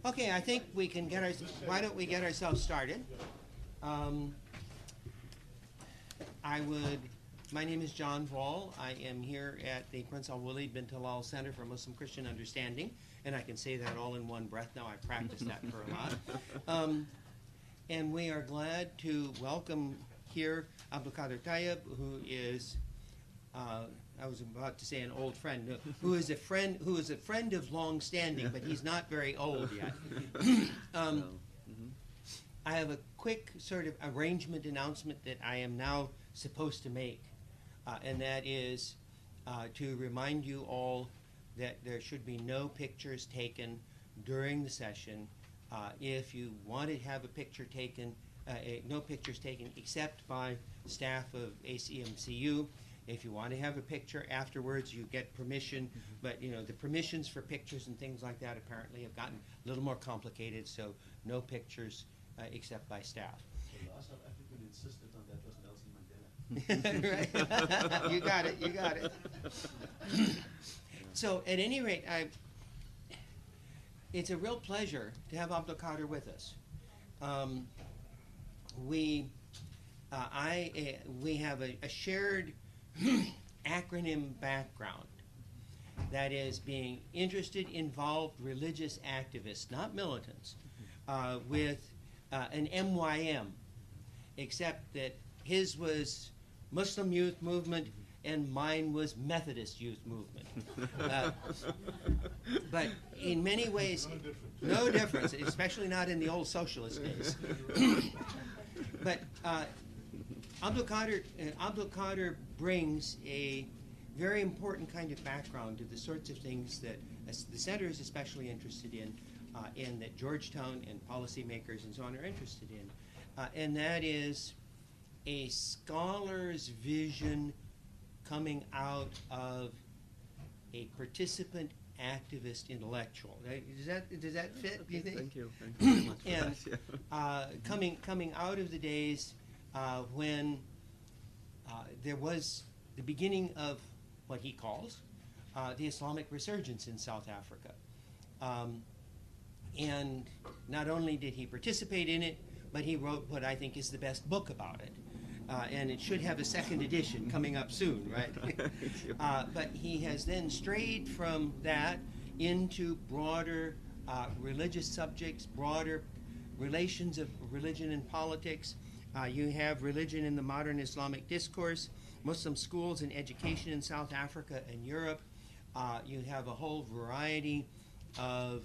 Okay, I think we can get our, why don't we get ourselves started? My name is John Wall. I am here at the Prince Al-Walid bin Talal Center for Muslim Christian Understanding, and I can say that all in one breath now. I've practiced that for a lot. And we are glad to welcome here Abdulkader Tayob, who is, I was about to say an old friend, who is a friend of long standing, but he's not very old yet. I have a quick sort of arrangement announcement that I am now supposed to make, and that is to remind you all that there should be no pictures taken during the session. If you want to have a picture taken, no pictures taken except by staff of ACMCU. If you want to have a picture afterwards, you get permission, but you know the permissions for pictures and things like that apparently have gotten a little more complicated, so no pictures except by staff. So the South African insisted on that was Nelson Mandela. Right. You got it. So at any rate, it's a real pleasure to have Abdulkader with us. We have a shared acronym background, that is being interested, involved religious activists, not militants, with an MYM, except that his was Muslim Youth Movement and mine was Methodist Youth Movement. But in many ways, no difference, especially not in the old socialist days. But Abdulkader brings a very important kind of background to the sorts of things that the center is especially interested in, and that Georgetown and policymakers and so on are interested in. And that is a scholar's vision coming out of a participant activist intellectual. Does that fit, do you think? Thank you very much and for that, coming out of the days when there was the beginning of what he calls the Islamic Resurgence in South Africa. And not only did he participate in it, but he wrote what I think is the best book about it. And it should have a second edition coming up soon, right? But he has then strayed from that into broader religious subjects, broader relations of religion and politics. You have religion in the modern Islamic discourse, Muslim schools and education in South Africa and Europe. You have a whole variety of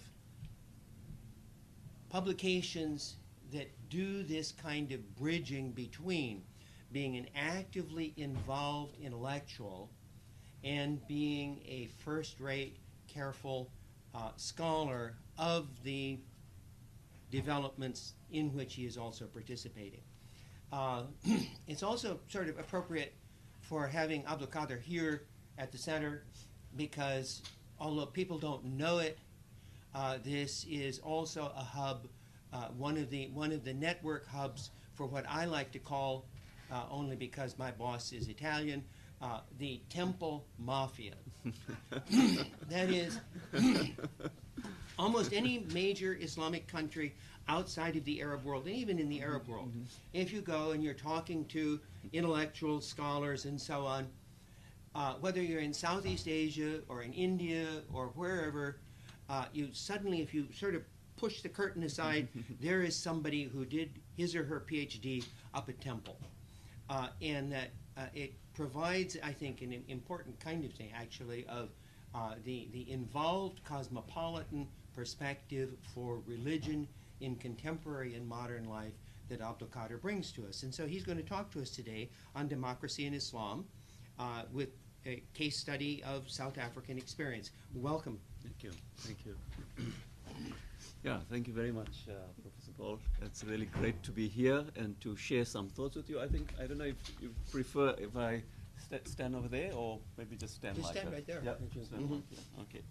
publications that do this kind of bridging between being an actively involved intellectual and being a first-rate, careful scholar of the developments in which he is also participating. It's also sort of appropriate for having Abdulkader here at the center because, although people don't know it, this is also a hub, one of the network hubs for what I like to call, only because my boss is Italian, the Temple Mafia. That is, almost any major Islamic country outside of the Arab world, and even in the Arab world, if you go and you're talking to intellectuals, scholars, and so on, whether you're in Southeast Asia or in India or wherever, you suddenly, if you sort of push the curtain aside, there is somebody who did his or her PhD up at Temple. And that it provides, I think, an important kind of thing, actually, of the involved cosmopolitan perspective for religion in contemporary and modern life that Abdulkader brings to us. And so he's going to talk to us today on democracy and Islam with a case study of South African experience. Welcome. Thank you. Thank you. Yeah, thank you very much, Professor Paul. It's really great to be here and to share some thoughts with you. I don't know if you prefer if I stand over there or maybe just stand like that. Just stand right there. Yeah, stand like that. Okay.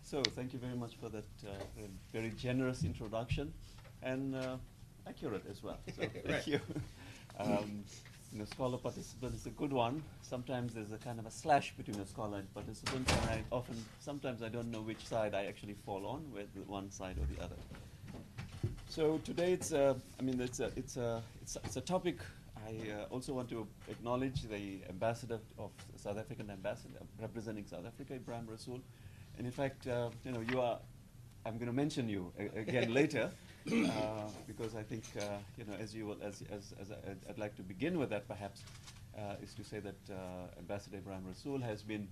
So thank you very much for that very generous introduction and accurate as well. So thank you. scholar participant is a good one. Sometimes there's a kind of a slash between a scholar and participant, and sometimes I don't know which side I actually fall on, whether one side or the other. So today it's a topic. I also want to acknowledge the ambassador of South African ambassador representing South Africa, Ibrahim Rasool, and in fact, I'm going to mention you again later, because I think I'd like to begin with that perhaps, is to say that Ambassador Ibrahim Rasool has been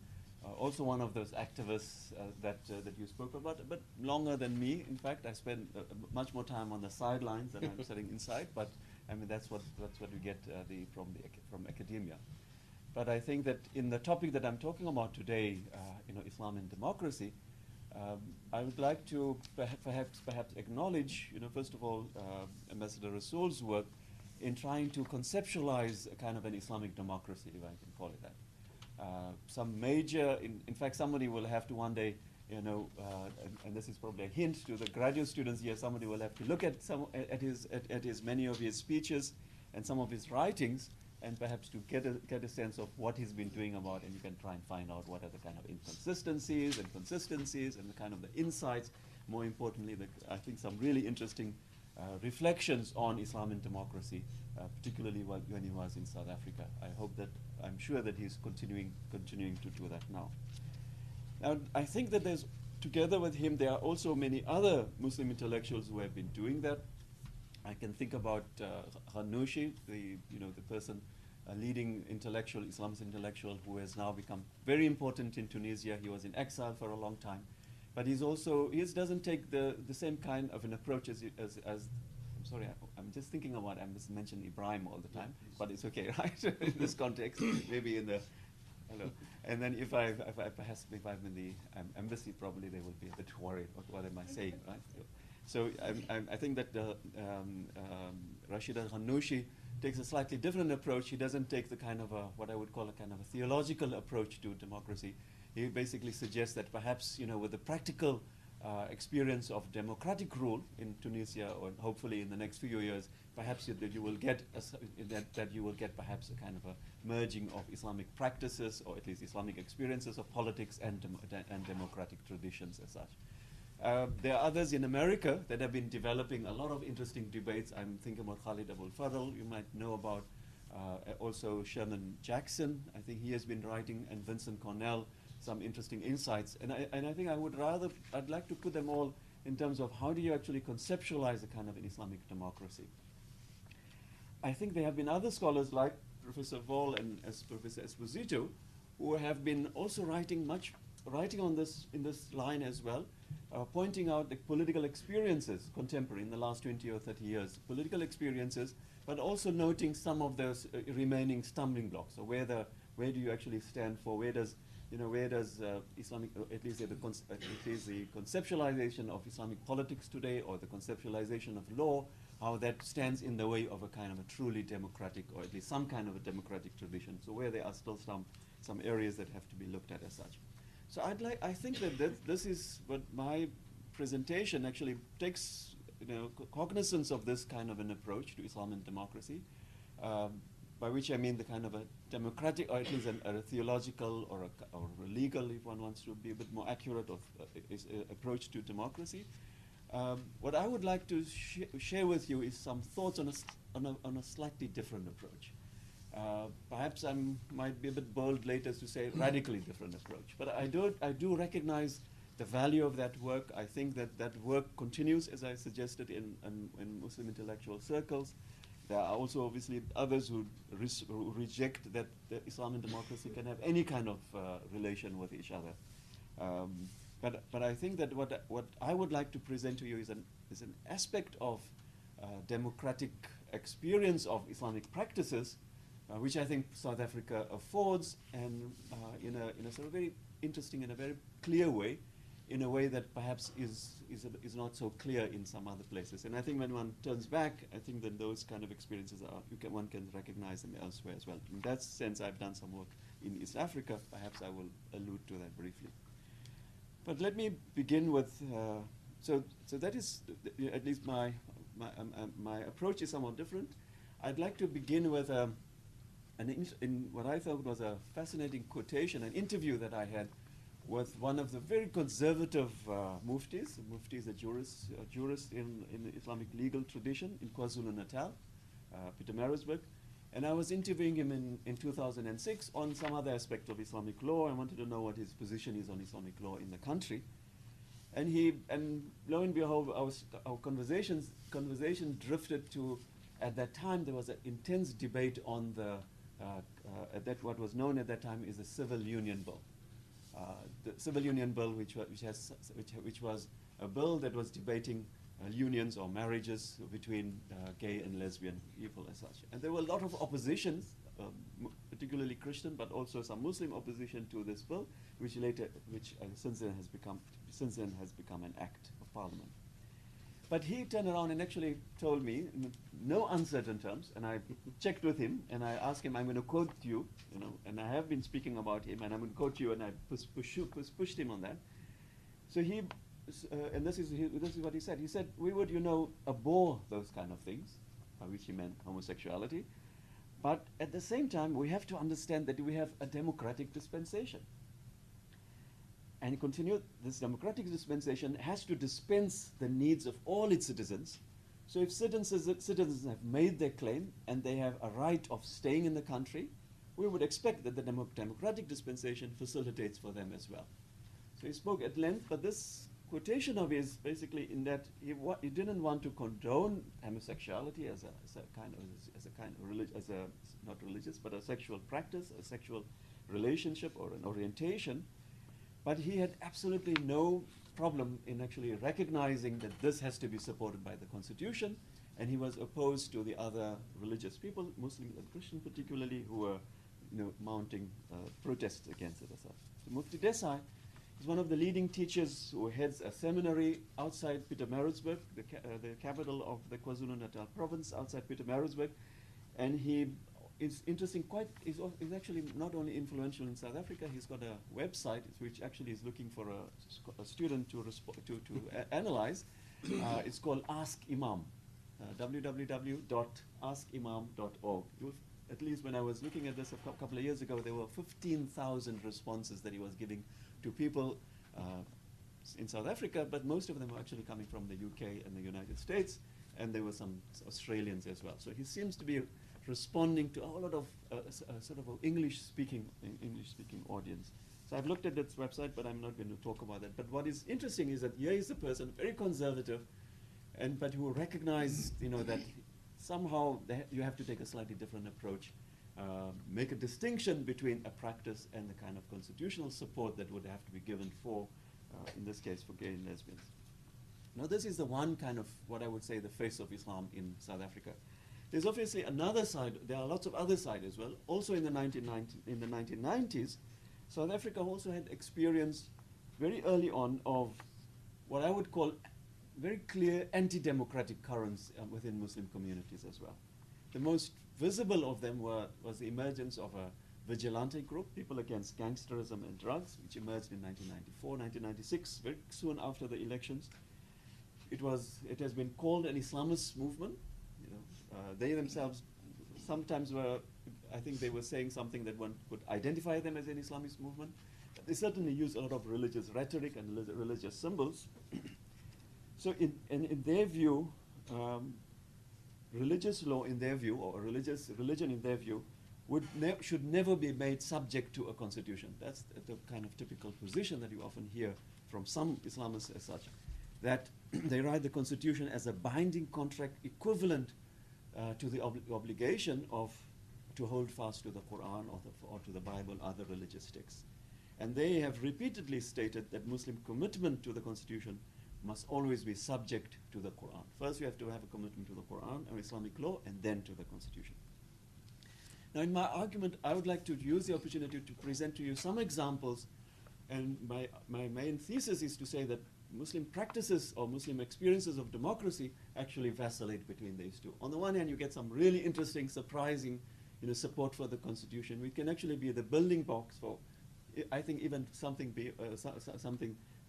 also one of those activists that you spoke about, but longer than me. In fact, I spend much more time on the sidelines than I'm sitting inside. But I mean, that's what we get from academia. But I think that in the topic that I'm talking about today, Islam and democracy, I would like to perhaps acknowledge, first of all, Ambassador Rasool's work in trying to conceptualize a kind of an Islamic democracy, if I can call it that. Some major, in fact, somebody will have to one day, and this is probably a hint to the graduate students here, somebody will have to look at many of his speeches and some of his writings, and perhaps to get a sense of what he's been doing about, and you can try and find out what are the kind of inconsistencies and consistencies and the kind of the insights. More importantly, I think some really interesting reflections on Islam and democracy, particularly when he was in South Africa. I'm sure that he's continuing to do that now. Now, I think that together with him, there are also many other Muslim intellectuals who have been doing that. I can think about Ghannouchi, the person, a leading intellectual, Islamist intellectual, who has now become very important in Tunisia. He was in exile for a long time, but he doesn't take the same kind of an approach as I'm sorry, I'm just thinking about, I'm just mentioning Ibrahim all the time, but it's okay, right? In this context, maybe in the, hello. And then if I'm in the embassy, probably they will be a bit worried about what am I saying, right? So I think that Rashid al-Ghannouchi takes a slightly different approach. He doesn't take the kind of what I would call a kind of a theological approach to democracy. He basically suggests that perhaps, with the practical experience of democratic rule in Tunisia, or hopefully in the next few years, perhaps that you will get perhaps a kind of a merging of Islamic practices, or at least Islamic experiences of politics and democratic traditions as such. There are others in America that have been developing a lot of interesting debates. I'm thinking about Khalid Abul Fadl, you might know about, also Sherman Jackson. I think he has been writing, and Vincent Cornell, some interesting insights. And I think I'd like to put them all in terms of how do you actually conceptualize a kind of an Islamic democracy. I think there have been other scholars like Professor Voll and Professor Esposito, who have been also writing on this in this line as well, pointing out the political experiences contemporary in the last 20 or 30 years, political experiences, but also noting some of those remaining stumbling blocks. So where do you actually stand for? Where does Islamic, at least the conceptualization of Islamic politics today, or the conceptualization of law, how that stands in the way of a kind of a truly democratic, or at least some kind of a democratic tradition. So where there are still some areas that have to be looked at as such. So I think that this is what my presentation actually takes, cognizance of this kind of an approach to Islam and democracy, by which I mean the kind of a democratic, or at least a theological or a legal, if one wants to be a bit more accurate, of approach to democracy. What I would like to share with you is some thoughts on a slightly different approach. Perhaps I might be a bit bold later to say radically different approach, but I do recognize the value of that work. I think that work continues, as I suggested, in Muslim intellectual circles. There are also obviously others who reject that Islam and democracy can have any kind of relation with each other. But I think that what I would like to present to you is an aspect of democratic experience of Islamic practices, which I think South Africa affords, and in a sort of very interesting and a very clear way, in a way that perhaps is not so clear in some other places. And I think when one turns back, I think that those kind of experiences one can recognize them elsewhere as well. In that sense, I've done some work in East Africa. Perhaps I will allude to that briefly. But let me begin with, so that is, at least my approach is somewhat different. I'd like to begin with in what I thought was a fascinating quotation, an interview that I had with one of the very conservative muftis. The mufti is a jurist in the Islamic legal tradition in KwaZulu-Natal, Pietermaritzburg. And I was interviewing him in 2006 on some other aspect of Islamic law. I wanted to know what his position is on Islamic law in the country. And lo and behold, our conversation drifted to, at that time, there was an intense debate on what was known at that time is the Civil Union Bill. The Civil Union Bill, which was a bill that was debating unions or marriages between gay and lesbian people as such. And there were a lot of oppositions, particularly Christian, but also some Muslim opposition to this bill, which since then has become an act of parliament. But he turned around and actually told me, in no uncertain terms, and I checked with him, and I asked him, I'm going to quote you, and I have been speaking about him, and I'm going to quote you, and I pushed him on that. So he, and this is what he said. He said, we would, abhor those kind of things, by which he meant homosexuality, but at the same time, we have to understand that we have a democratic dispensation. And he continued, this democratic dispensation has to dispense the needs of all its citizens. So if citizens have made their claim and they have a right of staying in the country, we would expect that the democratic dispensation facilitates for them as well. So he spoke at length, but this quotation of his basically in that he didn't want to condone homosexuality as not religious, but a sexual practice, a sexual relationship or an orientation. But he had absolutely no problem in actually recognizing that this has to be supported by the Constitution, and he was opposed to the other religious people, Muslim and Christian particularly, who were mounting protests against it as such. So Mufti Desai is one of the leading teachers who heads a seminary outside Pietermaritzburg, the capital of the KwaZulu-Natal province, outside Pietermaritzburg, and he is interesting. Is actually not only influential in South Africa. He's got a website which actually is looking for a student to analyze. It's called Ask Imam, www.askimam.org. At least when I was looking at this a couple of years ago, there were 15,000 responses that he was giving to people in South Africa, but most of them were actually coming from the UK and the United States, and there were some Australians as well. So he seems to be responding to a lot of sort of an English-speaking audience. So I've looked at this website, but I'm not going to talk about that. But what is interesting is that here is a person, very conservative, but who recognized, that somehow you have to take a slightly different approach, make a distinction between a practice and the kind of constitutional support that would have to be given for, in this case, for gay and lesbians. Now, this is the one kind of what I would say the face of Islam in South Africa. There's obviously another side. There are lots of other sides as well. Also in the 1990s, South Africa also had experience very early on of what I would call very clear anti-democratic currents within Muslim communities as well. The most visible of them was the emergence of a vigilante group, People Against Gangsterism and Drugs, which emerged in 1994, 1996, very soon after the elections. It has been called an Islamist movement. They themselves sometimes I think they were saying something that one could identify them as an Islamist movement. But they certainly use a lot of religious rhetoric and religious symbols. So in their view, religious law in their view, or religion in their view, should never be made subject to a constitution. That's the kind of typical position that you often hear from some Islamists as such, that they write the constitution as a binding contract equivalent to the obligation to hold fast to the Quran or to the Bible, other religious texts. And they have repeatedly stated that Muslim commitment to the constitution must always be subject to the Quran. First, you have to have a commitment to the Quran and Islamic law, and then to the constitution. Now, in my argument, I would like to use the opportunity to present to you some examples, and my main thesis is to say that Muslim practices or Muslim experiences of democracy actually vacillate between these two. On the one hand, you get some really interesting, surprising, support for the constitution. We can actually be the building blocks for, I think, even something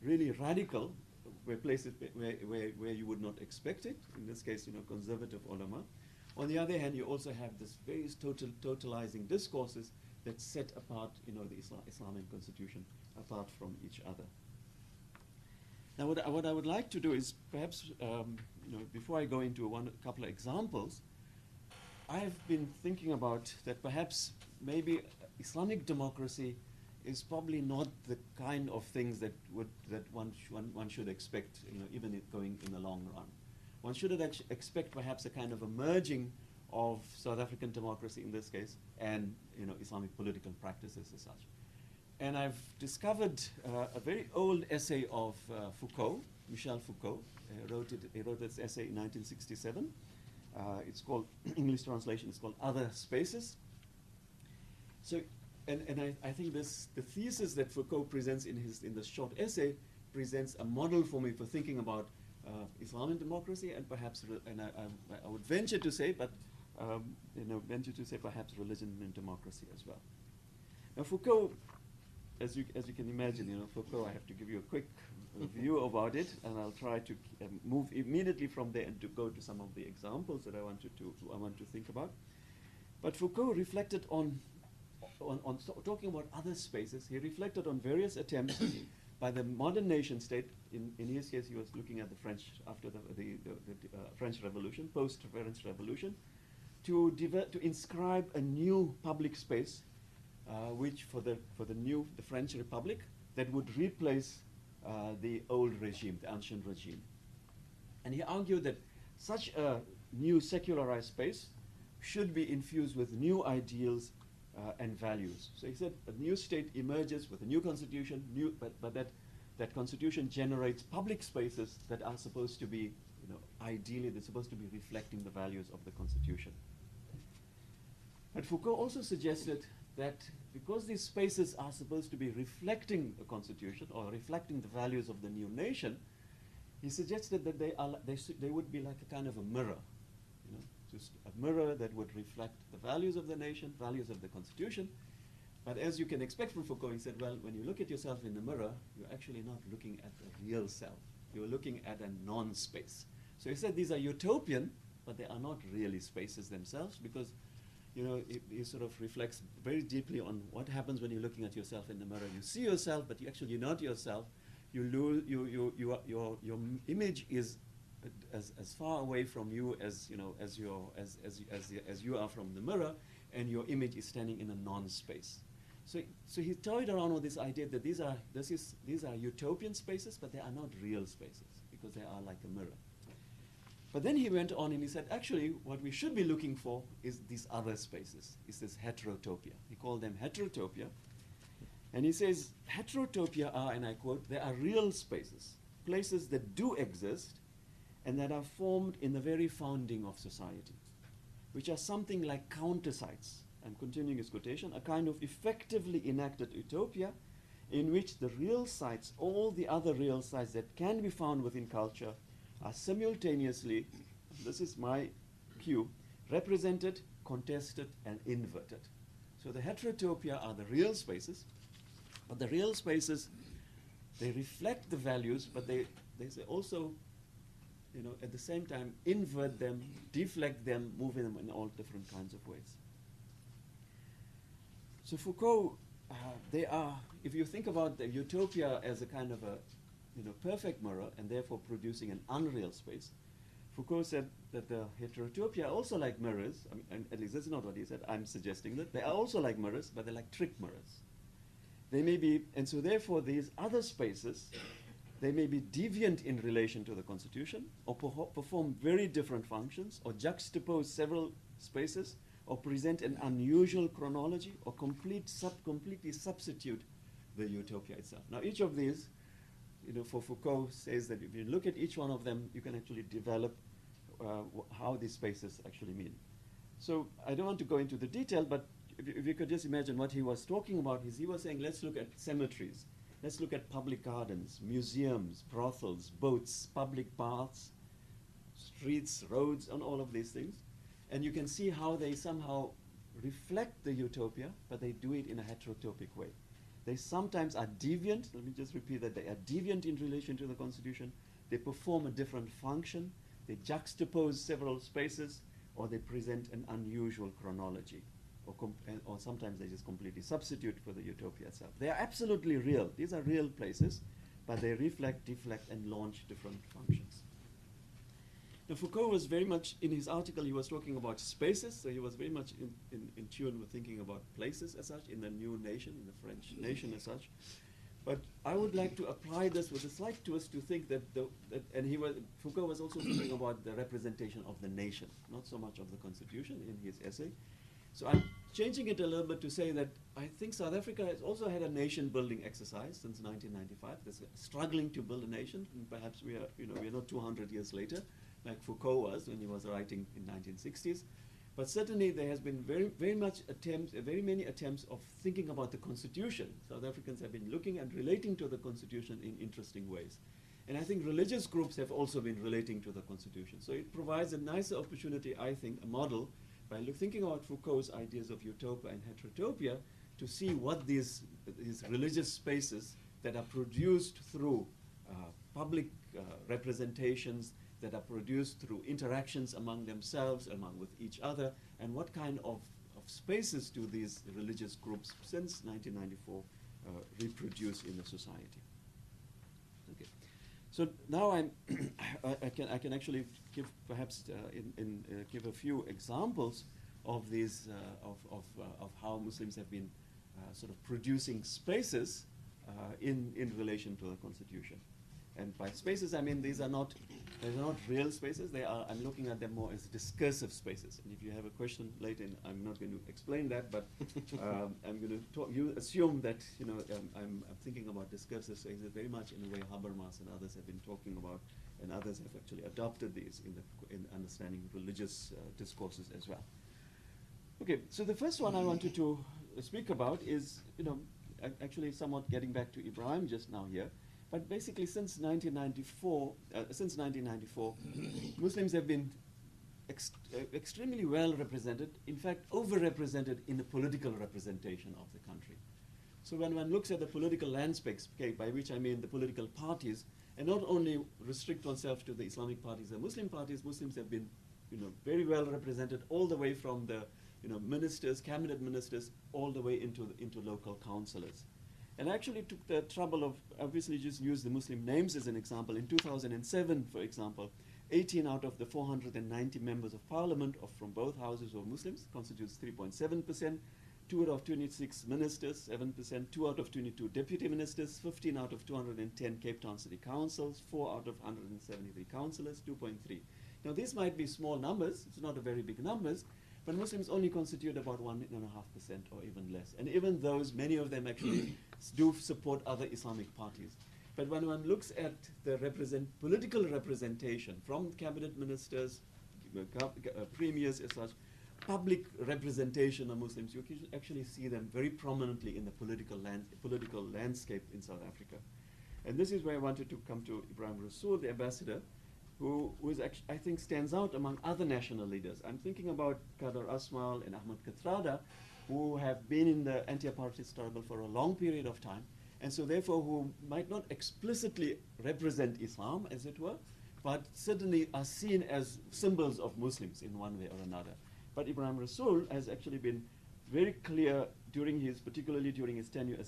really radical, where you would not expect it. In this case, conservative ulama. On the other hand, you also have this very totalizing discourses that set apart, the Islamic constitution apart from each other. Now, what I would like to do is perhaps, before I go into a couple of examples, I've been thinking about that perhaps maybe Islamic democracy is probably not the kind of things that one should expect, even going in the long run. One should expect perhaps a kind of a merging of South African democracy in this case and Islamic political practices as such. And I've discovered a very old essay of Foucault, Michel Foucault. He wrote this essay in 1967. It's called, English translation is called Other Spaces. So, and I think the thesis that Foucault presents in this short essay presents a model for me for thinking about Islamic democracy and perhaps, I would venture to say, perhaps religion and democracy as well. Now Foucault, as you can imagine, Foucault, I have to give you a quick view about it, and I'll try to move immediately from there and to go to some of the examples that I want to think about. But Foucault reflected on talking about other spaces. He reflected on various attempts by the modern nation state. In his case, he was looking at the French after the French Revolution, post-French Revolution, to inscribe a new public space, which for the French Republic, that would replace the old regime, the ancient regime. And he argued that such a new secularized space should be infused with new ideals and values. So he said a new state emerges with a new constitution, but that constitution generates public spaces that are supposed to be, ideally they're supposed to be reflecting the values of the constitution. But Foucault also suggested that because these spaces are supposed to be reflecting the constitution or reflecting the values of the new nation, he suggested that they would be like a kind of a mirror, just a mirror that would reflect the values of the nation, values of the constitution. But as you can expect from Foucault, he said, well, when you look at yourself in the mirror, you're actually not looking at the real self. You're looking at a non-space. So he said these are utopian, but they are not really spaces themselves, because it sort of reflects very deeply on what happens when you're looking at yourself in the mirror. You see yourself, but you're not yourself. Your image is as far away from you as you are from the mirror, and your image is standing in a non-space. So he toyed around with this idea that these are utopian spaces, but they are not real spaces because they are like a mirror. But then he went on and he said, actually, what we should be looking for is these other spaces, is this heterotopia. He called them heterotopia. And he says, heterotopia are, and I quote, they are real spaces, places that do exist and that are formed in the very founding of society, which are something like counter-sites. I'm continuing his quotation, a kind of effectively enacted utopia in which the real sites, all the other real sites that can be found within culture, are simultaneously, this is my cue, represented, contested, and inverted. So the heterotopia are the real spaces, but the real spaces, they reflect the values, but they also, at the same time, invert them, deflect them, moving them in all different kinds of ways. So Foucault, they are, if you think about the utopia as a kind of a perfect mirror and therefore producing an unreal space, Foucault said that the heterotopia are also like mirrors. And at least that's not what he said. I'm suggesting that they are also like mirrors, but they're like trick mirrors. They may be, and so therefore these other spaces, they may be deviant in relation to the constitution, or perform very different functions, or juxtapose several spaces, or present an unusual chronology, or completely substitute the utopia itself. Now each of these, for Foucault, says that if you look at each one of them, you can actually develop how these spaces actually mean. So I don't want to go into the detail, but if you could just imagine what he was talking about, he was saying, let's look at cemeteries, let's look at public gardens, museums, brothels, boats, public baths, streets, roads, and all of these things. And you can see how they somehow reflect the utopia, but they do it in a heterotopic way. They sometimes are deviant. Let me just repeat that. They are deviant in relation to the constitution. They perform a different function. They juxtapose several spaces, or they present an unusual chronology, or sometimes they just completely substitute for the utopia itself. They are absolutely real. These are real places, but they reflect, deflect, and launch different functions. Now, Foucault was very much, in his article, he was talking about spaces, so he was very much in tune with thinking about places as such, in the new nation, in the French nation as such. But I would like to apply this with a slight twist to think that, Foucault was also thinking about the representation of the nation, not so much of the constitution in his essay. So I'm changing it a little bit to say that I think South Africa has also had a nation-building exercise since 1995. They're struggling to build a nation, and perhaps we are not 200 years later, like Foucault was when he was writing in 1960s. But certainly there has been very many attempts of thinking about the constitution. South Africans have been looking and relating to the constitution in interesting ways. And I think religious groups have also been relating to the constitution. So it provides a nicer opportunity, I think, a model, by thinking about Foucault's ideas of utopia and heterotopia, to see what these religious spaces that are produced through public representations, that are produced through interactions among themselves, with each other, and what kind of spaces do these religious groups since 1994 reproduce in the society. Okay, so now I can actually give perhaps give a few examples of these of how Muslims have been sort of producing spaces in relation to the constitution. And by spaces, I mean they're not real spaces. I'm looking at them more as discursive spaces. And if you have a question later, I'm not going to explain that, but I'm going to talk. You assume that I'm thinking about discursive spaces very much in the way Habermas and others have been talking about, and others have actually adopted these in understanding religious discourses as well. Okay, so the first one I wanted to speak about is actually somewhat getting back to Ibrahim just now here. But basically, since 1994, Muslims have been extremely well represented, in fact, overrepresented in the political representation of the country. So when one looks at the political landscape, by which I mean the political parties, and not only restrict oneself to the Islamic parties and Muslim parties, Muslims have been very well represented all the way from the ministers, cabinet ministers, all the way into local councillors. And I actually took the trouble of obviously just use the Muslim names as an example. In 2007, for example, 18 out of the 490 members of parliament from both houses were Muslims, constitutes 3.7%. 2 out of 26 ministers, 7%. 2 out of 22 deputy ministers, 15 out of 210 Cape Town city councils, 4 out of 173 councillors, 2.3. Now these might be small numbers, it's not a very big numbers, but Muslims only constitute about 1.5% or even less. And even those, many of them actually do support other Islamic parties. But when one looks at the political representation from cabinet ministers, premiers as such, public representation of Muslims, you can actually see them very prominently in the political landscape in South Africa. And this is where I wanted to come to Ibrahim Rasool, the ambassador, who is actually, I think, stands out among other national leaders. I'm thinking about Kader Asmal and Ahmed Kathrada, who have been in the anti-apartheid struggle for a long period of time, and so therefore who might not explicitly represent Islam, as it were, but certainly are seen as symbols of Muslims in one way or another. But Ibrahim Rasool has actually been very clear particularly during his tenure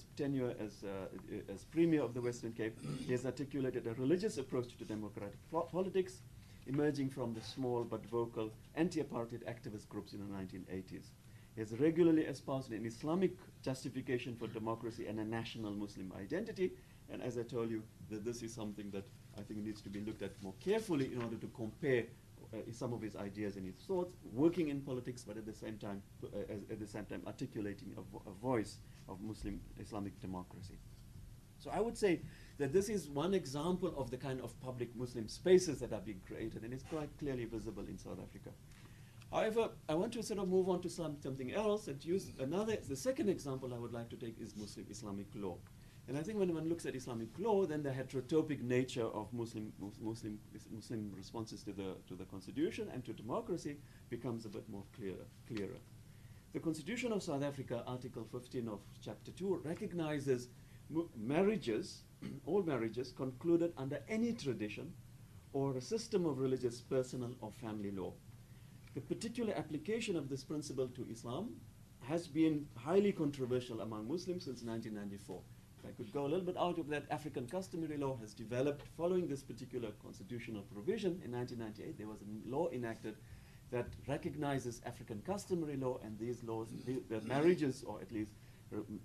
as Premier of the Western Cape. He has articulated a religious approach to democratic politics, emerging from the small but vocal anti-apartheid activist groups in the 1980s. He has regularly espoused an Islamic justification for democracy and a national Muslim identity. And as I told you, that this is something that I think needs to be looked at more carefully in order to compare some of his ideas and his thoughts, working in politics, but at the same time, articulating a voice of Muslim Islamic democracy. So I would say that this is one example of the kind of public Muslim spaces that are being created, and it's quite clearly visible in South Africa. However, I want to sort of move on to something else and use the second example I would like to take is Muslim Islamic law. And I think when one looks at Islamic law, then the heterotopic nature of Muslim responses to the constitution and to democracy becomes a bit more clearer. The Constitution of South Africa, Article 15 of Chapter 2, recognizes marriages, all marriages concluded under any tradition or a system of religious, personal, or family law. the particular application of this principle to Islam has been highly controversial among Muslims since 1994. If I could go a little bit out of that, African customary law has developed following this particular constitutional provision. In 1998, there was a law enacted that recognizes African customary law, and these laws, the marriages, or at least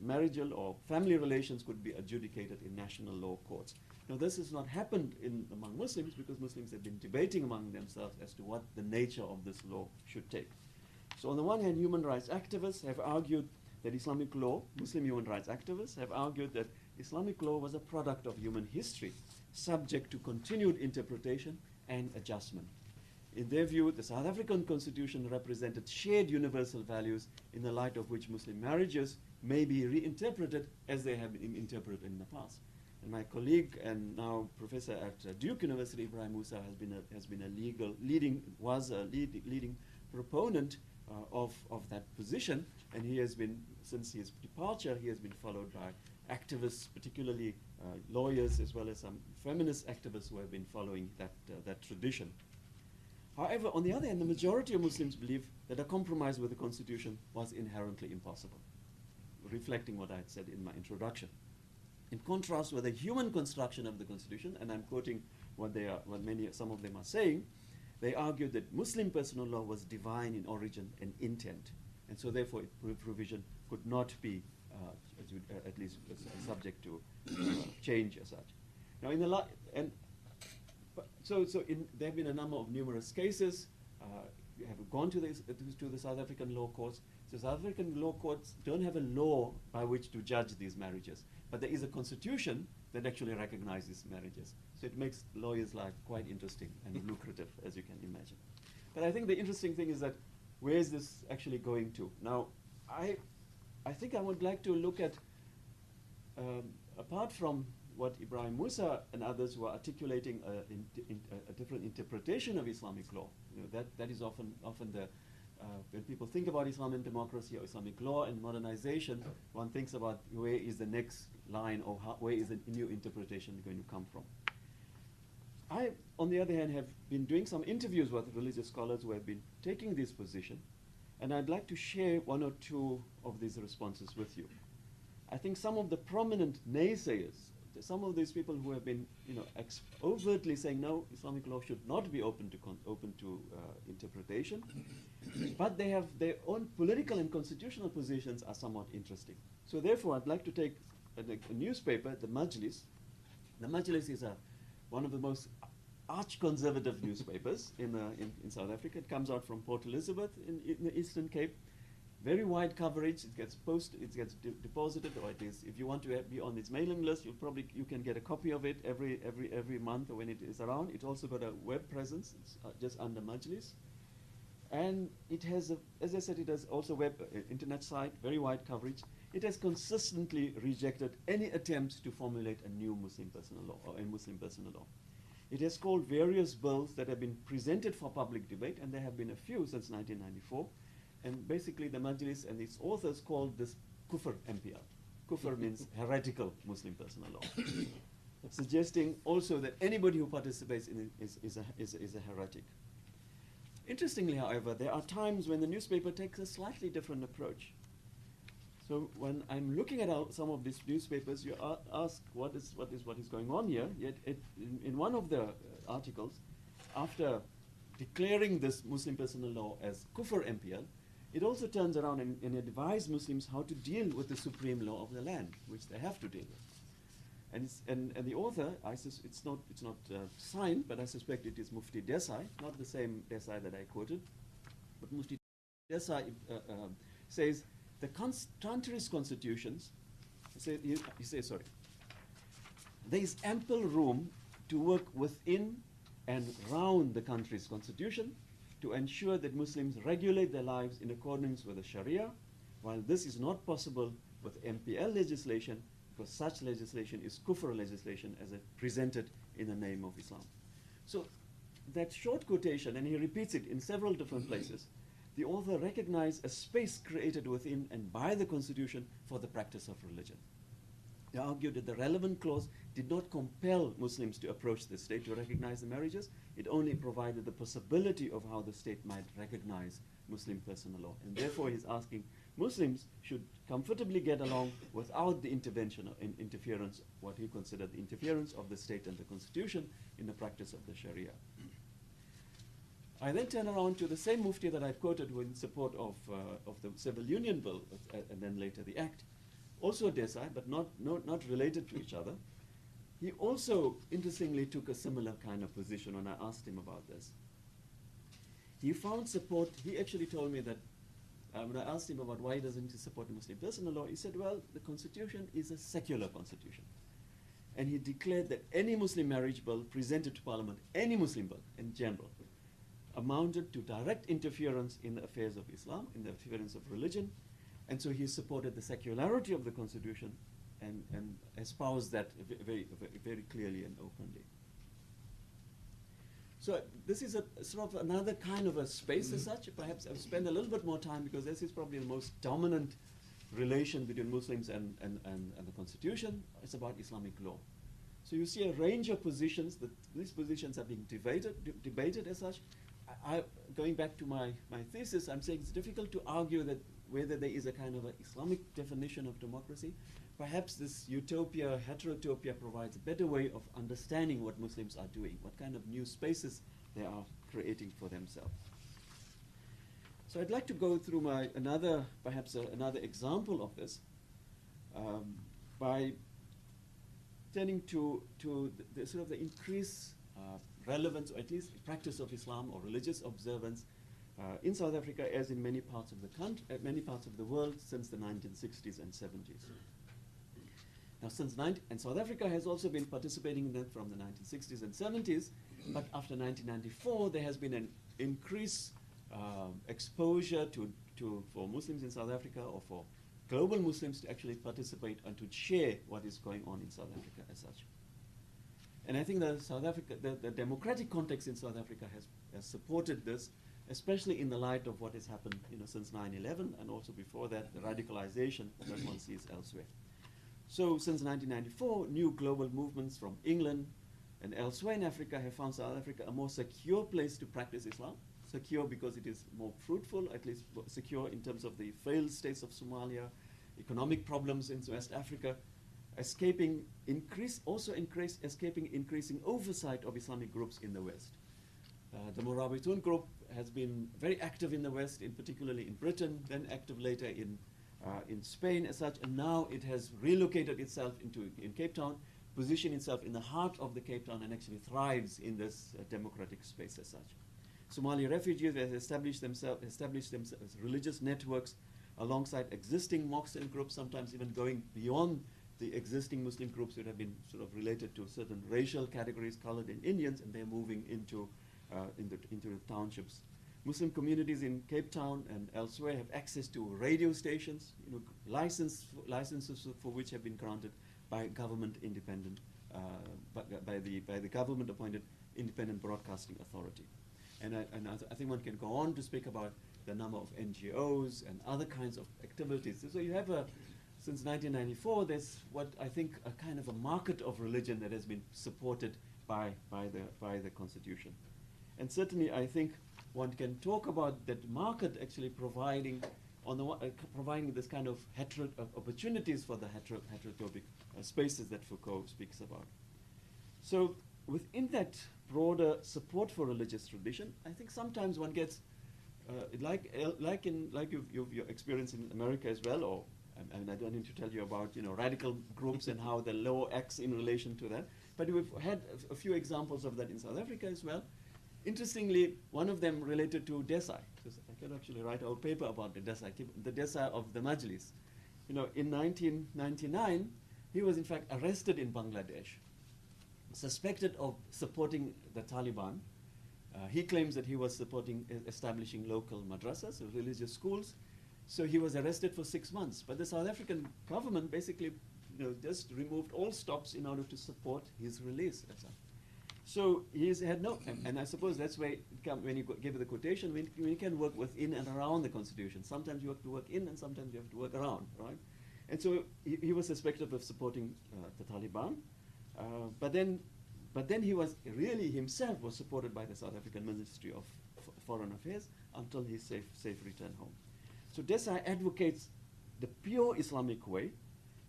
marital or family relations, could be adjudicated in national law courts. Now, this has not happened among Muslims because Muslims have been debating among themselves as to what the nature of this law should take. So on the one hand, human rights activists have argued that Islamic law, Muslim human rights activists have argued that Islamic law was a product of human history, subject to continued interpretation and adjustment. In their view, the South African Constitution represented shared universal values in the light of which Muslim marriages may be reinterpreted as they have been interpreted in the past. And my colleague and now professor at Duke University, Ibrahim Musa, was a leading proponent of that position, and he has been, since his departure, he has been followed by activists, particularly lawyers, as well as some feminist activists who have been following that tradition. However, on the other hand, the majority of Muslims believe that a compromise with the Constitution was inherently impossible, reflecting what I had said in my introduction. In contrast with the human construction of the Constitution, and I'm quoting what some of them are saying, they argued that Muslim personal law was divine in origin and intent, and so therefore provision could not be at least subject to change as such. Now, there have been a number of numerous cases. Have gone to the South African law courts. So South African law courts don't have a law by which to judge these marriages, but there is a constitution that actually recognizes marriages. So it makes lawyers' life quite interesting and lucrative, as you can imagine. But I think the interesting thing is that where is this actually going to? Now, I think I would like to look at, apart from what Ibrahim Musa and others were articulating a different interpretation of Islamic law. You know, that is often the when people think about Islam and democracy or Islamic law and modernization, one thinks about where is the next line, or where is the new interpretation going to come from. I, on the other hand, have been doing some interviews with religious scholars who have been taking this position, and I'd like to share one or two of these responses with you. I think some of the prominent naysayers, some of these people who have been, overtly saying no, Islamic law should not be open to interpretation, but they have their own political and constitutional positions are somewhat interesting. So therefore, I'd like to take a newspaper, the Majlis. The Majlis is one of the most arch-conservative newspapers in South Africa. It comes out from Port Elizabeth in the Eastern Cape. Very wide coverage. It gets deposited, or it is. If you want to be on its mailing list, you can get a copy of it every month or when it is around. It also got a web presence. It's just under Majlis, and it has, as I said, it has also internet site. Very wide coverage. It has consistently rejected any attempts to formulate a new Muslim personal law or a Muslim personal law. It has called various bills that have been presented for public debate, and there have been a few since 1994. And basically, the Majlis and its authors called this Kufr MPL. Kufr means heretical Muslim personal law, suggesting also that anybody who participates in it is a heretic. Interestingly, however, there are times when the newspaper takes a slightly different approach. So when I'm looking at some of these newspapers, you ask what is going on here. Yet in one of the articles, after declaring this Muslim personal law as Kufr MPL, it also turns around and advises Muslims how to deal with the supreme law of the land, which they have to deal with. And the author, it's not signed, but I suspect it is Mufti Desai, not the same Desai that I quoted, but Mufti Desai says the country's constitutions. He says, there is ample room to work within and round the country's constitution to ensure that Muslims regulate their lives in accordance with the Sharia, while this is not possible with MPL legislation, because such legislation is kufr legislation as presented in the name of Islam. So that short quotation, and he repeats it in several different places, the author recognized a space created within and by the Constitution for the practice of religion. They argued that the relevant clause did not compel Muslims to approach the state to recognize the marriages. It only provided the possibility of how the state might recognize Muslim personal law. And therefore, he's asking Muslims should comfortably get along without the intervention or interference, what he considered the interference of the state and the constitution in the practice of the Sharia. I then turn around to the same Mufti that I quoted in support of the Civil Union Bill, and then later the Act, also Desai, but not related to each other. He also, interestingly, took a similar kind of position when I asked him about this. He found support. He actually told me that when I asked him about why doesn't he support the Muslim personal law, he said, well, the constitution is a secular constitution. And he declared that any Muslim marriage bill presented to Parliament, any Muslim bill in general, amounted to direct interference in the affairs of Islam, in the affairs of religion. And so he supported the secularity of the constitution and espoused that very clearly and openly. So this is a sort of another kind of a space as such. Perhaps I'll spend a little bit more time because this is probably the most dominant relation between Muslims and the constitution. It's about Islamic law. So you see a range of positions. These positions are being debated as such. Going back to my thesis, I'm saying it's difficult to argue that whether there is a kind of an Islamic definition of democracy. Perhaps this utopia, heterotopia provides a better way of understanding what Muslims are doing, what kind of new spaces they are creating for themselves. So I'd like to go through another example of this by turning to the sort of the increased relevance, or at least practice of Islam or religious observance in South Africa, as in many parts of the country, many parts of the world since the 1960s and 70s. Now, and South Africa has also been participating in that from the 1960s and 70s, but after 1994, there has been an increased exposure for Muslims in South Africa, or for global Muslims to actually participate and to share what is going on in South Africa as such. And I think that the democratic context in South Africa has supported this, especially in the light of what has happened, since 9/11, and also before that, the radicalization that one sees elsewhere. So since 1994, new global movements from England and elsewhere in Africa have found South Africa a more secure place to practice Islam. Secure because it is more fruitful, at least secure in terms of the failed states of Somalia, economic problems in West Africa, escaping increasing oversight of Islamic groups in the West. The Morawitun group has been very active in the West, particularly in Britain, then active later in Spain as such, and now it has relocated itself in Cape Town, positioned itself in the heart of the Cape Town, and actually thrives in this democratic space as such. Somali refugees have established themselves as religious networks alongside existing mosques and groups, sometimes even going beyond the existing Muslim groups that have been sort of related to certain racial categories, colored and Indians, and they're moving into the townships. Muslim communities in Cape Town and elsewhere have access to radio stations, licenses for which have been granted by government independent, by the government-appointed independent broadcasting authority. And I think one can go on to speak about the number of NGOs and other kinds of activities. So you have since 1994, there's what I think a kind of a market of religion that has been supported by the Constitution. And certainly I think one can talk about that market actually providing this kind of opportunities for the heterotopic spaces that Foucault speaks about. So within that broader support for religious tradition, I think sometimes one gets, like your experience in America as well, or I don't need to tell you about radical groups and how the law acts in relation to that. But we've had a few examples of that in South Africa as well. Interestingly, one of them related to Desai. I can actually write a whole paper about the Desai of the Majlis. In 1999, he was in fact arrested in Bangladesh, suspected of supporting the Taliban. He claims that he was supporting establishing local madrasas, religious schools. So he was arrested for 6 months. But the South African government basically just removed all stops in order to support his release. So he's had no, and I suppose that's where when you give the quotation, we can work within and around the Constitution. Sometimes you have to work in and sometimes you have to work around, right? And so he was suspected of supporting the Taliban, but then he was really himself was supported by the South African Ministry of Foreign Affairs until his safe return home. So Desai advocates the pure Islamic way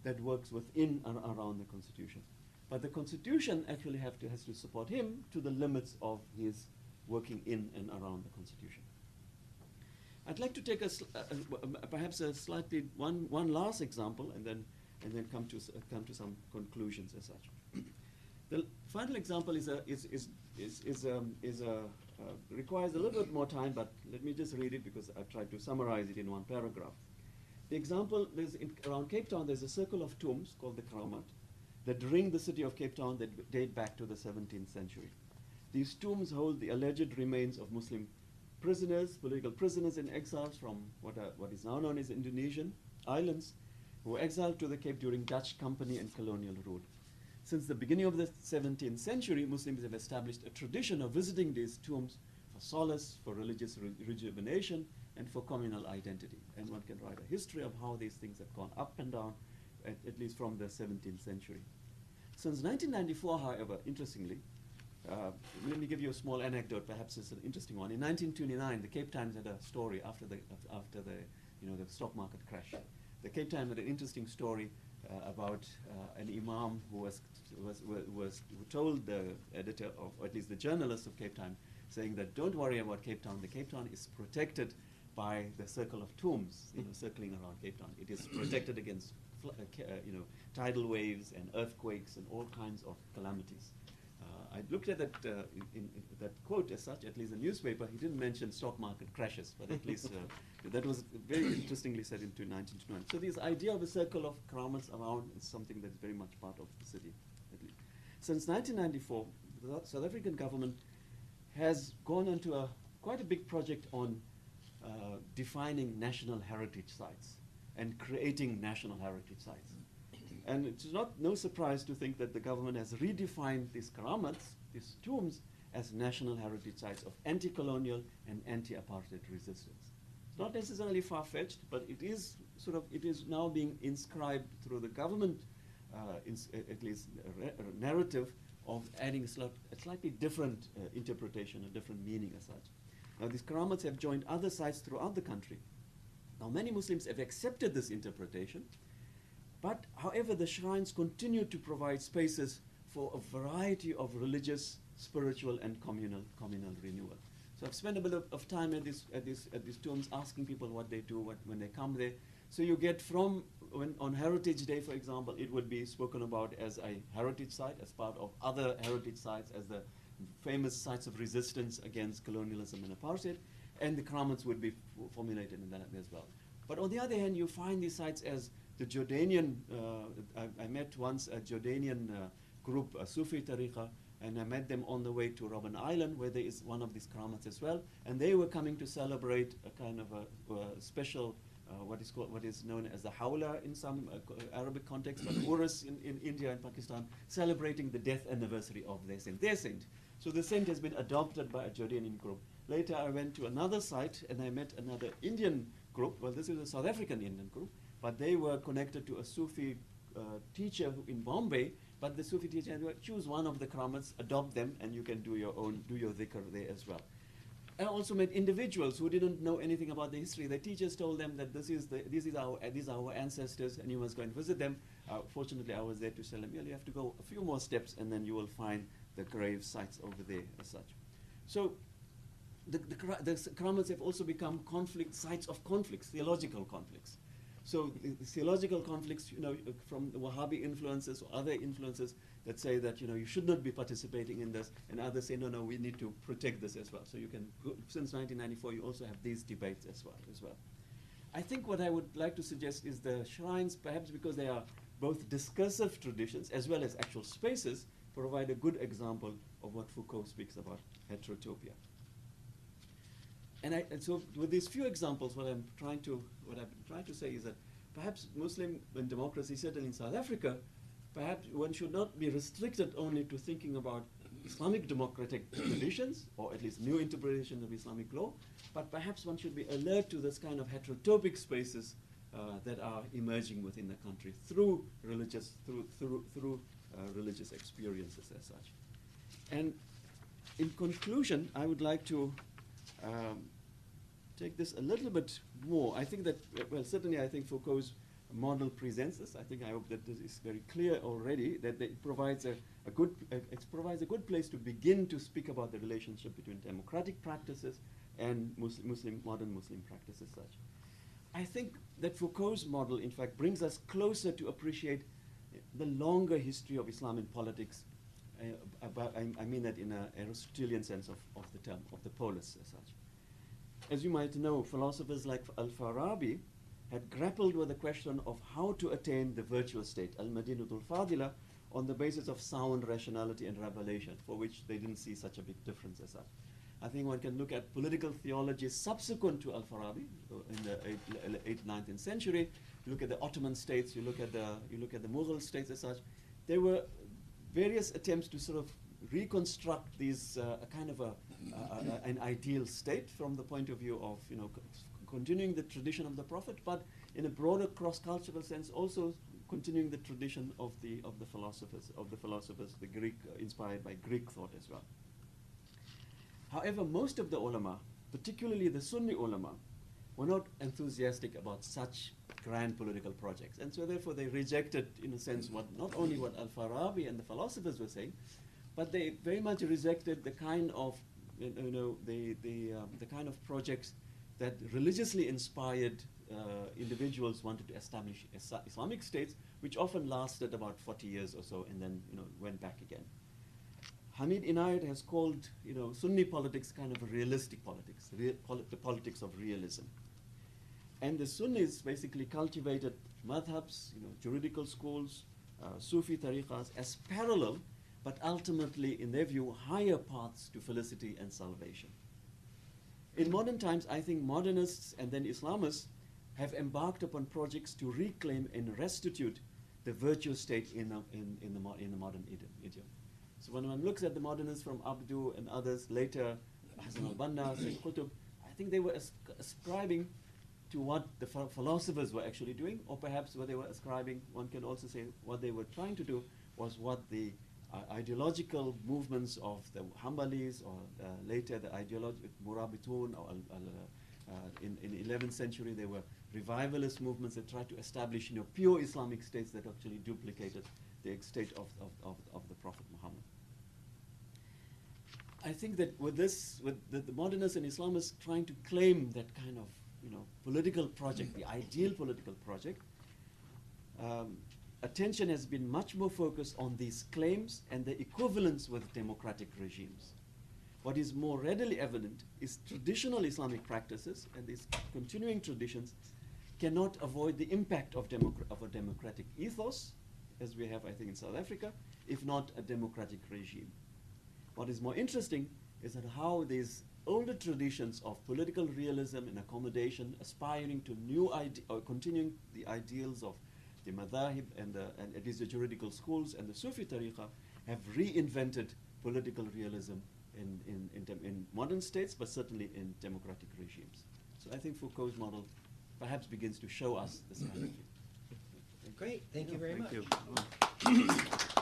that works within and around the constitution. But the constitution actually has to support him to the limits of his working in and around the constitution. I'd like to take perhaps a slightly one last example, and then come to some conclusions as such. The final example requires a little bit more time, but let me just read it because I've tried to summarize it in one paragraph. The example is around Cape Town. There's a circle of tombs called the Kramat that ring the city of Cape Town that date back to the 17th century. These tombs hold the alleged remains of Muslim prisoners, political prisoners in exiles from what is now known as Indonesian islands, who were exiled to the Cape during Dutch company and colonial rule. Since the beginning of the 17th century, Muslims have established a tradition of visiting these tombs for solace, for religious rejuvenation, and for communal identity. And one can write a history of how these things have gone up and down, at least from the 17th century. Since 1994, however, interestingly, let me give you a small anecdote. Perhaps it's an interesting one. In 1929, the Cape Times had a story after the stock market crash. The Cape Times had an interesting story about an imam who told the editor, or at least the journalist of Cape Town, saying that don't worry about Cape Town. The Cape Town is protected by the circle of tombs, circling around Cape Town. It is protected against tidal waves and earthquakes and all kinds of calamities. I looked at that that quote as such, at least the newspaper. He didn't mention stock market crashes, but at least that was very interestingly said into 1929. So this idea of a circle of kramats around is something that's very much part of the city, at least. Since 1994, the South African government has gone into quite a big project on defining national heritage sites and creating national heritage sites. And it's no surprise to think that the government has redefined these karamats, these tombs, as national heritage sites of anti-colonial and anti-apartheid resistance. It's not necessarily far-fetched, but it is now being inscribed through the government, at least narrative of adding a slightly different interpretation, a different meaning as such. Now these karamats have joined other sites throughout the country. Now many Muslims have accepted this interpretation, but however the shrines continue to provide spaces for a variety of religious, spiritual and communal renewal. So I've spent a bit of time at these tombs asking people what they do when they come there. So you get on Heritage Day, for example, it would be spoken about as a heritage site, as part of other heritage sites, as the famous sites of resistance against colonialism and apartheid, and the kramats would be formulated in that as well. But on the other hand, you find these sites as the Jordanian, I met once a Jordanian group, a Sufi tariqa, and I met them on the way to Robben Island, where there is one of these kramats as well, and they were coming to celebrate a kind of a special, what is known as the Hawla in some Arabic context, but Urus in India and Pakistan, celebrating the death anniversary of their saint. So the saint has been adopted by a Jordanian group. Later I went to another site and I met another Indian group. Well, this is a South African Indian group, but they were connected to a Sufi teacher in Bombay, but the Sufi teacher would choose one of the kramats, adopt them, and you can do your dhikr there as well. I also met individuals who didn't know anything about the history. The teachers told them that these are our ancestors, and you must go and visit them. Fortunately, I was there to tell them, you have to go a few more steps, and then you will find the grave sites over there as such. So the kramats have also become sites of conflicts, theological conflicts. So the theological conflicts, from the Wahhabi influences or other influences that say that, you should not be participating in this, and others say, no, we need to protect this as well. So you can, since 1994, you also have these debates as well. I think what I would like to suggest is the shrines, perhaps because they are both discursive traditions as well as actual spaces, provide a good example of what Foucault speaks about, heterotopia. And so with these few examples, what I've been trying to say is that perhaps Muslim democracy, certainly in South Africa, perhaps one should not be restricted only to thinking about Islamic democratic traditions, or at least new interpretation of Islamic law, but perhaps one should be alert to this kind of heterotopic spaces that are emerging within the country through religious religious experiences as such. And in conclusion, I would like to take this a little bit more. I think that, well, certainly I think Foucault's model presents this. I think I hope that this is very clear already, that it provides a good place to begin to speak about the relationship between democratic practices and modern Muslim practices such. I think that Foucault's model, in fact, brings us closer to appreciate the longer history of Islamic politics. I mean that in a Aristotelian sense of the term, of the polis as such. As you might know, philosophers like Al-Farabi had grappled with the question of how to attain the virtual state, al-Madinatul Fadila, on the basis of sound rationality and revelation, for which they didn't see such a big difference as such. I think one can look at political theology subsequent to Al-Farabi in the 8th, 9th century. You look at the Ottoman states, you look at the Mughal states as such. There were various attempts to sort of reconstruct these kind of an ideal state from the point of view of continuing the tradition of the Prophet, but in a broader cross-cultural sense, also continuing the tradition of the philosophers, the Greek inspired by Greek thought as well. However, most of the ulama, particularly the Sunni ulama, were not enthusiastic about such grand political projects, and so therefore they rejected, in a sense, not only what Al-Farabi and the philosophers were saying, but they very much rejected the kind of the kind of projects that religiously inspired individuals wanted to establish Islamic states, which often lasted about 40 years or so, and then went back again. Hamid Inayat has called Sunni politics kind of a realistic politics, the politics of realism. And the Sunnis basically cultivated madhabs, juridical schools, Sufi tariqas as parallel, but ultimately, in their view, higher paths to felicity and salvation. In modern times, I think modernists and then Islamists have embarked upon projects to reclaim and restitute the virtual state in the modern idiom. So when one looks at the modernists from Abdu and others, later Hassan al-Banna, Sayyid Qutb, I think they were ascribing to what the philosophers were actually doing, or perhaps what they were ascribing, one can also say what they were trying to do was what the ideological movements of the Hanbalis, or later the ideological Murabitun, or in 11th century there were revivalist movements that tried to establish pure Islamic states that actually duplicated the state of the Prophet Muhammad. I think that with the modernists and Islamists trying to claim that kind of political project, the ideal political project, attention has been much more focused on these claims and the equivalence with democratic regimes. What is more readily evident is traditional Islamic practices and these continuing traditions cannot avoid the impact of a democratic ethos, as we have, I think, in South Africa, if not a democratic regime. What is more interesting is that how these older traditions of political realism and accommodation, aspiring to new or continuing the ideals of the madhahib and at least the juridical schools and the Sufi tariqa, have reinvented political realism in modern states, but certainly in democratic regimes. So I think Foucault's model perhaps begins to show us this kind of thing. Great, thank you very much. Thank you.